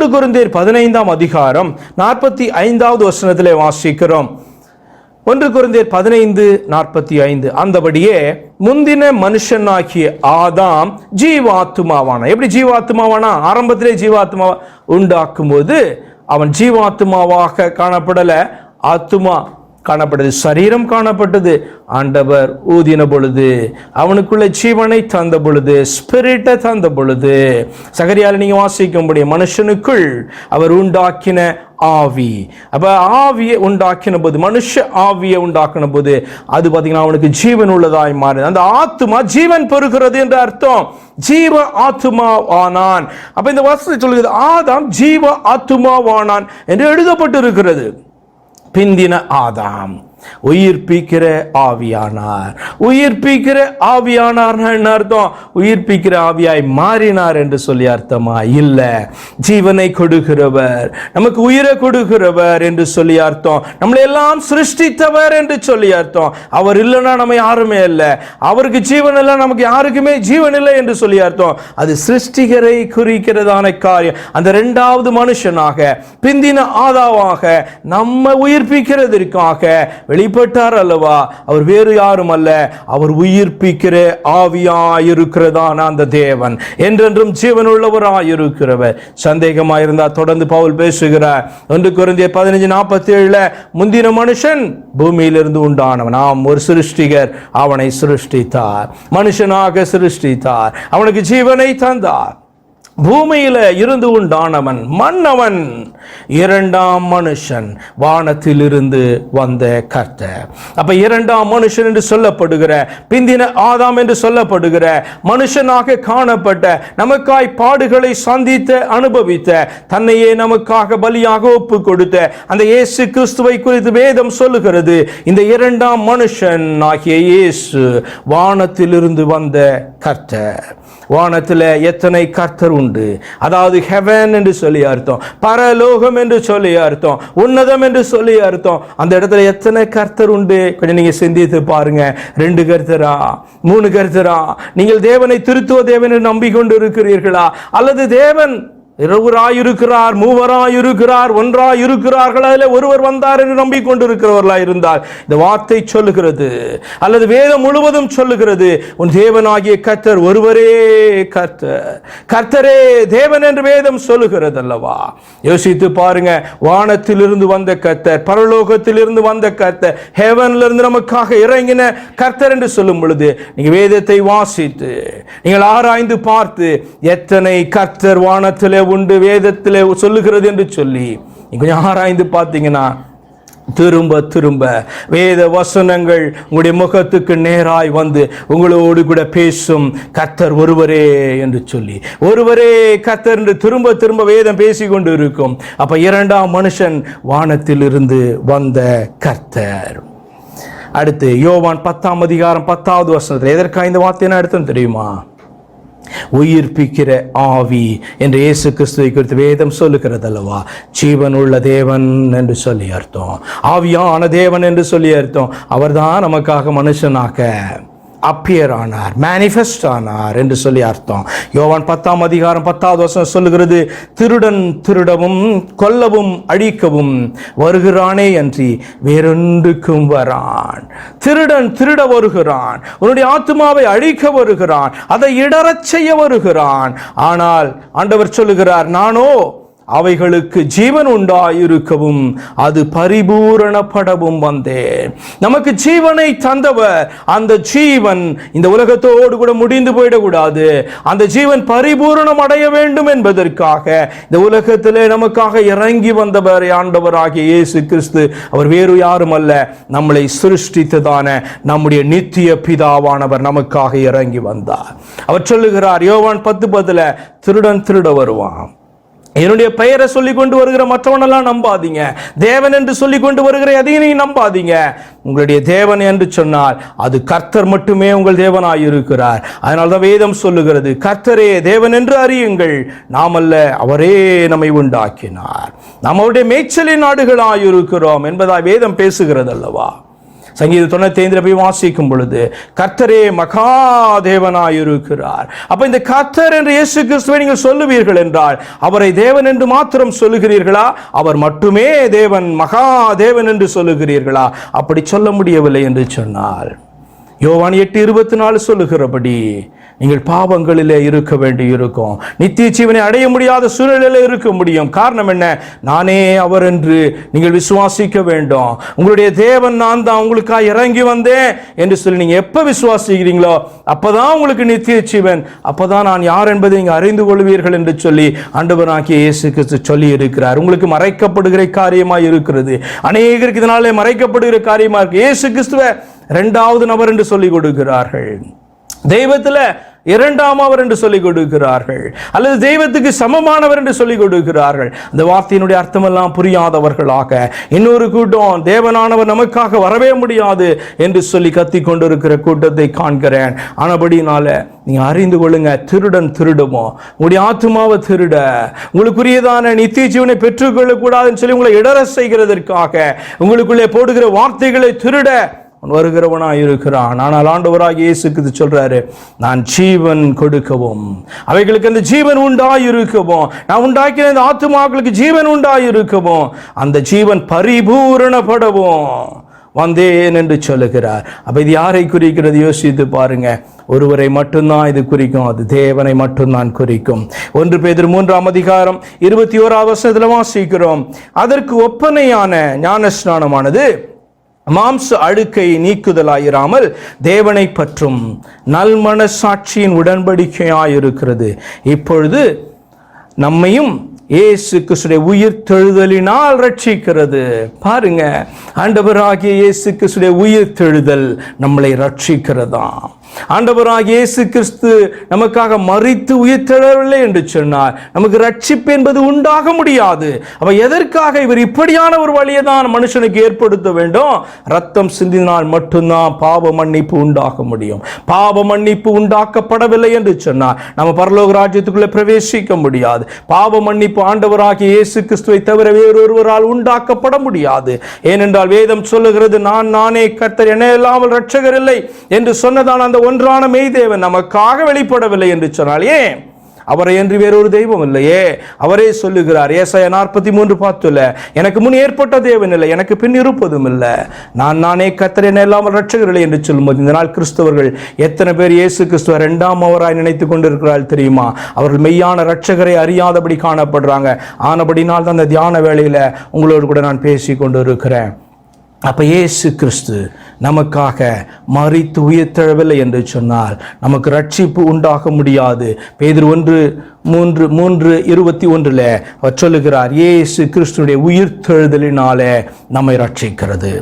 1 கொரிந்தியர் 15ஆம் அதிகாரம் 45வது வசனத்திலே வாசிக்கிறோம். 1 கொரிந்தியர் 15:45. அந்தபடியே முந்தின மனுஷனாகிய ஆதாம் ஜீவாத்மாவான. எப்படி ஜீவாத்மாவானா? ஆரம்பத்திலே ஜீவாத்மா உண்டாக்கும் போது அவன் ஜீவாத்மாவாக காணப்படல, ஆத்மா காணப்பட்டது, சரீரம் காணப்பட்டது. ஆண்டவர் ஊதின பொழுது, அவனுக்குள்ள ஜீவனை தந்த பொழுது, ஸ்பிரிட்டை தந்த பொழுது, சகரியால நீங்க வாசிக்க முடியும், மனுஷனுக்குள் அவர் உண்டாக்கின ஆவி. அப்ப ஆவியை உண்டாக்கின போது, மனுஷ ஆவியை உண்டாக்கின போது அது பார்த்தீங்கன்னா அவனுக்கு ஜீவன் உள்ளதாய் மாறுது. அந்த ஆத்மா ஜீவன் பெறுகிறது என்ற அர்த்தம். ஜீவ ஆத்மாவானான். அப்ப இந்த வசனத்தை சொல்கிறது ஆதாம் ஜீவ ஆத்மாவானான் என்று எழுதப்பட்டு இருக்கிறது. பிந்தின ஆதாம் உயிர்ப்பிக்கிற ஆவியானார். உயிர்ப்பிக்கிற ஆவியானார் என்ன அர்த்தம்? உயிர்ப்பிக்கிற ஆவியாய் மாறினார் என்று சொல்லி அர்த்தமா? இல்ல, ஜீவனை கொடுக்கிறவர், நமக்கு உயிரை கொடுக்கிறவர் என்று சொல்லி அர்த்தம். நம்மளை எல்லாம் சிருஷ்டித்தவர் என்று சொல்லி அர்த்தம். அவர் இல்லைன்னா நம்ம யாருமே இல்லை, அவருக்கு ஜீவன் இல்லை, நமக்கு யாருக்குமே ஜீவன் இல்லை என்று சொல்லி அர்த்தம். அது சிருஷ்டிகரை குறிக்கிறதான காரியம். அந்த இரண்டாவது மனுஷனாக, பிந்தின ஆதாவாக நம்ம உயிர்ப்பிக்கிறதற்காக வெளிப்பட்டார் அல்லவா? அவர் வேறு யாரும் அல்ல, அவர் உயிர்ப்பிக்கிற ஆவியாயிருக்கிறதான அந்த தேவன், என்றென்றும் ஜீவனுள்ளவராயிருக்கிறவர். சந்தேகமாயிருந்தா தொடர்ந்து பவுல் பேசுகிறார். 1 கொரிந்தியர் 15:47 முந்தின மனுஷன் பூமியிலிருந்து உண்டானவன். நாம் ஒரு சிருஷ்டிகர், அவனை சிருஷ்டித்தார், மனுஷனாக சிருஷ்டித்தார், அவனுக்கு ஜீவனை தந்தார். பூமியில இருந்து உண்டானவன் மன்னவன், இரண்டாம் மனுஷன் வானத்தில் இருந்து வந்த கர்த்தர். அப்ப இரண்டாம் மனுஷன் என்று சொல்லப்படுகிற, பிந்தின ஆதாம் என்று சொல்லப்படுகிற மனுஷனாக காணப்பட்ட, நமக்காய் பாடுகளை சந்தித்த, அனுபவித்த, தன்னையே நமக்காக பலியாக ஒப்பு கொடுத்த அந்த இயேசு கிறிஸ்துவை குறித்து வேதம் சொல்லுகிறது. இந்த இரண்டாம் மனுஷன் ஆகிய இயேசு வானத்தில் இருந்து வந்த கர்த்தர். வானத்தில் எத்தனை கர்த்தர் உண்டு? அதாவது ஹெவன் என்று சொல்லி அர்த்தம், பரலோகம் என்று சொல்லி அர்த்தம், உன்னதம் என்று சொல்லி அர்த்தம். அந்த இடத்துல எத்தனை கர்த்தர் உண்டு? கொஞ்சம் நீங்க சிந்தித்து பாருங்க. 2 கர்த்தரா, 3 கர்த்தரா? நீங்கள் தேவனை திருத்துவ தேவனை நம்பிக்கொண்டு இருக்கிறீர்களா? அல்லது தேவன் இருவராயிருக்கிறார், மூவராயிருக்கிறார், ஒன்றாயிருக்கிறார்கள், அதில் ஒருவர் வந்தார் என்று நம்பிக்கொண்டிருக்கிறவர்களா இருந்தால் இந்த வார்த்தை சொல்லுகிறது, அல்லது வேதம் முழுவதும் சொல்லுகிறது, உன் தேவனாகிய கர்த்தர் ஒருவரே கர்த்தர், கர்த்தரே தேவன் என்று வேதம் சொல்லுகிறது அல்லவா? யோசித்து பாருங்க. வானத்திலிருந்து வந்த கர்த்தர், பரலோகத்திலிருந்து வந்த கர்த்தர், ஹெவன்ல இருந்து நமக்காக இறங்கின கர்த்தர் என்று சொல்லும் பொழுது நீங்க வேதத்தை வாசித்து, நீங்கள் ஆராய்ந்து பார்த்து, எத்தனை கர்த்தர் வானத்திலே உண்டு வேதத்திலே சொல்லுகிறது என்று சொல்லி கொஞ்சம் ஆராய்ந்து பார்த்தீங்கன்னா திரும்ப திரும்ப வேத வசனங்கள் உங்களுடைய முகத்துக்கு நேராய் வந்து உங்களோடு கூட பேசும். கர்த்தர் ஒருவரே என்று சொல்லி, ஒருவரே கர்த்தர் என்று திரும்ப திரும்ப வேதம் பேசிக்கொண்டு இருக்கும். அப்ப இரண்டாம் மனுஷன் வானத்தில் இருந்து வந்த கர்த்தர். அடுத்து யோவான் 10ஆம் அதிகாரம் 10வது வசனத்தில் எதற்காக இந்த வார்த்தையை எடுத்தோம் தெரியுமா? உயிர்ப்பிக்கிற ஆவி என்று இயேசு கிறிஸ்துவை குறித்து வேதம் சொல்லுகிறது அல்லவா? ஜீவன் உள்ள தேவன் என்று சொல்லி அர்த்தம், ஆவியான தேவன் என்று சொல்லி அர்த்தம். அவர்தான் நமக்காக மனுஷனாக அப்பியர் ஆனார், மேனிஃபெஸ்ட் ஆனார் என்று சொல்லி அர்த்தம். யோவான் 10ஆம் அதிகாரம் 10வது வசனம் சொல்லுகிறது, திருடன் திருடவும் கொல்லவும் அழிக்கவும் வருகிறானே அன்றி வேறொன்றுக்கும் வரான். திருடன் திருட வருகிறான், உன்னுடைய ஆத்துமாவை அழிக்க வருகிறான், அதை இடறச் செய்ய வருகிறான். ஆனால் ஆண்டவர் சொல்லுகிறார், நானோ அவைகளுக்கு ஜீவன் உண்டாயிருக்கவும் அது பரிபூரணப்படவும் வந்தேன். நமக்கு ஜீவனை தந்தவர், அந்த ஜீவன் இந்த உலகத்தோடு கூட முடிந்து போயிடக்கூடாது, அந்த ஜீவன் பரிபூரணம் அடைய வேண்டும் என்பதற்காக இந்த உலகத்திலே நமக்காக இறங்கி வந்தவர் ஆண்டவராகிய இயேசு கிறிஸ்து. அவர் வேறு யாரும் அல்ல, நம்மளை சிருஷ்டித்ததான நம்முடைய நித்திய பிதாவானவர் நமக்காக இறங்கி வந்தார். அவர் சொல்லுகிறார் யோவான் 10:10, திருடன் திருட வருவான், என்னுடைய பெயரை சொல்லிக் கொண்டு வருகிற மற்றவனெல்லாம் நம்பாதீங்க, தேவன் என்று சொல்லிக் கொண்டு வருகிற எதையும் நீங்க நம்பாதீங்க. உங்களுடைய தேவன் என்று சொன்னால் அது கர்த்தர் மட்டுமே உங்கள் தேவனாயிருக்கிறார். அதனால்தான் வேதம் சொல்லுகிறது, கர்த்தரே தேவன் என்று அறியுங்கள், நாம் அல்ல, அவரே நம்மை உண்டாக்கினார், நாம் அவருடைய மேய்ச்சலின் நாடுகளாயிருக்கிறோம் என்பதாய் வேதம் பேசுகிறது அல்லவா? சங்கீதம் 95 போய் வாசிக்கும் பொழுது கர்த்தரே மகாதேவனாயிருக்கிறார். அப்ப இந்த கர்த்தர் என்று இயேசு கிறிஸ்துவை நீங்கள் சொல்லுவீர்கள் என்றால் அவரை தேவன் என்று மாத்திரம் சொல்லுகிறீர்களா? அவர் மட்டுமே தேவன், மகாதேவன் என்று சொல்லுகிறீர்களா? அப்படி சொல்ல முடியவில்லை என்று சொன்னார். யோவான் 8:24 சொல்லுகிறபடி நீங்கள் பாவங்களிலே இருக்க வேண்டி இருக்கும், நித்திய ஜீவனை அடைய முடியாத சூழ்நிலையில் இருக்க முடியும். காரணம் என்ன? நானே அவர் என்று நீங்கள் விசுவாசிக்க வேண்டும். உங்களுடைய தேவன் நான் தான், உங்களுக்காக இறங்கி வந்தேன் என்று சொல்லி நீங்க எப்ப விசுவாசிக்கிறீங்களோ அப்பதான் உங்களுக்கு நித்திய ஜீவன், அப்பதான் நான் யார் என்பதை நீங்க அறிந்து கொள்வீர்கள் என்று சொல்லி ஆண்டவராகிய இயேசு கிறிஸ்து சொல்லி இருக்கிறார். உங்களுக்கு மறைக்கப்படுகிற காரியமாய் இருக்கிறது, அநேகருக்கு இதனாலே மறைக்கப்படுகிற காரியமா இருக்கு. இயேசு கிறிஸ்துவ இரண்டாவது நபர் என்று சொல்லிக் கொடுக்கிறார்கள், தெய்வத்துல இரண்டாம் அவர் என்று சொல்லிக் கொடுக்கிறார்கள், அல்லது தெய்வத்துக்கு சமமானவர் என்று சொல்லிக் கொடுக்கிறார்கள். அந்த வார்த்தையினுடைய அர்த்தமெல்லாம் புரியாதவர்களாக இன்னொரு கூட்டம் தேவனானவர் நமக்காக வரவே முடியாது என்று சொல்லி கத்தி கொண்டிருக்கிற கூட்டத்தை காண்கிறேன். ஆனபடினால நீங்க அறிந்து கொள்ளுங்க, திருடன் திருடுமோ, உங்களுடைய ஆத்மாவை திருட, உங்களுக்குரியதான நித்திய ஜீவனை பெற்றுக்கொள்ள கூடாதுன்னு சொல்லி உங்களை இடர செய்கிறதற்காக உங்களுக்குள்ளே போடுகிற வார்த்தைகளை திருட வருகிறவனாய் இருக்கிறான். ஆனால் ஆண்டவராகிய இயேசு கிறிஸ்து சொல்றாரு, நான் ஜீவன் கொடுக்கவும் அவைகளுக்கு அந்த ஜீவன் உண்டாயிருக்கவும், நான் உண்டாக்கின இந்த ஆத்துமாக்களுக்கு ஜீவன் உண்டாயிருக்கவும், அந்த ஜீவன் பரிபூரணப்படவும் வந்தேன் என்று சொல்லுகிறார். அப்ப இது யாரை குறிக்கிறது? யோசித்து பாருங்க. ஒருவரை மட்டும்தான் இது குறிக்கும், அது தேவனை மட்டும்தான் குறிக்கும். 1 பேதுரு 3:21 வாசிக்கிறோம், அதற்கு ஒப்பனையான ஞானஸ்நானமானது மாம்ச அழுக்கை நீக்குதலாயிராமல் தேவனை பற்றும் நல்மனசாட்சியின் உடன்படிக்கையாயிருக்கிறது. இப்பொழுது நம்மையும் இயேசு கிறிஸ்துவின் உயிர்த்தெழுதலினால் ரட்சிக்கிறது. பாருங்க, ஆண்டவராகிய இயேசு கிறிஸ்துவின் உயிர்த்தெழுதல் நம்மளை ரட்சிக்கிறதா. ஆண்டவராகிய இயேசு கிறிஸ்து நமக்காக மரித்து உயிர்த்தெழவில்லை என்று சொன்னார் நமக்கு ரட்சிப்பு என்பது உண்டாக முடியாது. அப்ப எதற்காக இவர் இப்படியான ஒரு வழியை தான் மனுஷனுக்கு ஏற்படுத்த வேண்டும்? ரத்தம் சிந்தினால் மட்டும்தான் பாவ மன்னிப்பு உண்டாக முடியும். பாவ மன்னிப்பு உண்டாக்கப்படவில்லை என்று சொன்னார் நம்ம பரலோக ராஜ்யத்துக்குள்ளே பிரவேசிக்க முடியாது. பாவ மன்னிப்பு ஆண்டவராகிய இயேசு கிறிஸ்துவை தவிர வேறொருவரால் உண்டாக்கப்பட முடியாது. ஏனென்றால் வேதம் சொல்லுகிறது, நானே கர்த்தர், என்னை இல்லாமல் ரட்சகர் இல்லை என்று சொன்னதான் அந்த ஒன்றான மெய்தேவன் நமக்காக வெளிப்படவில்லை என்று சொன்னால், ஏன் அவரை என்று வேறொரு தெய்வம் இல்லையே. அவரே சொல்லுகிறார் ஏசாயா 43:10, எனக்கு முன் ஏற்பட்ட தேவன் இல்லை, எனக்கு பின் இருப்பதும் இல்லை, நானே கர்த்தர், என்னை இல்லாமல் ரட்சகர் இல்லை என்று சொல்லும்போது இந்த நாள் கிறிஸ்தவர்கள் எத்தனை பேர் இயேசு கிறிஸ்துவ இரண்டாம் அவராய் நினைத்துக் கொண்டிருக்கிறார்கள் தெரியுமா? அவர்கள் மெய்யான ரட்சகரை அறியாதபடி காணப்படுறாங்க. ஆனபடினால் தான் அந்த தியான வேளையில உங்களோடு கூட நான் பேசி கொண்டு இருக்கிறேன். அப்ப இயேசு கிறிஸ்து நமக்காக மரித்து உயிர்த்தெழவில்லை என்று சொன்னால் நமக்கு ரட்சிப்பு உண்டாக முடியாது. பேதுரு 1:3-21 அவர் சொல்லுகிறார், இயேசு கிறிஸ்துடைய உயிர்த்தெழுதலினாலே நம்மை ரட்சிக்கிறது.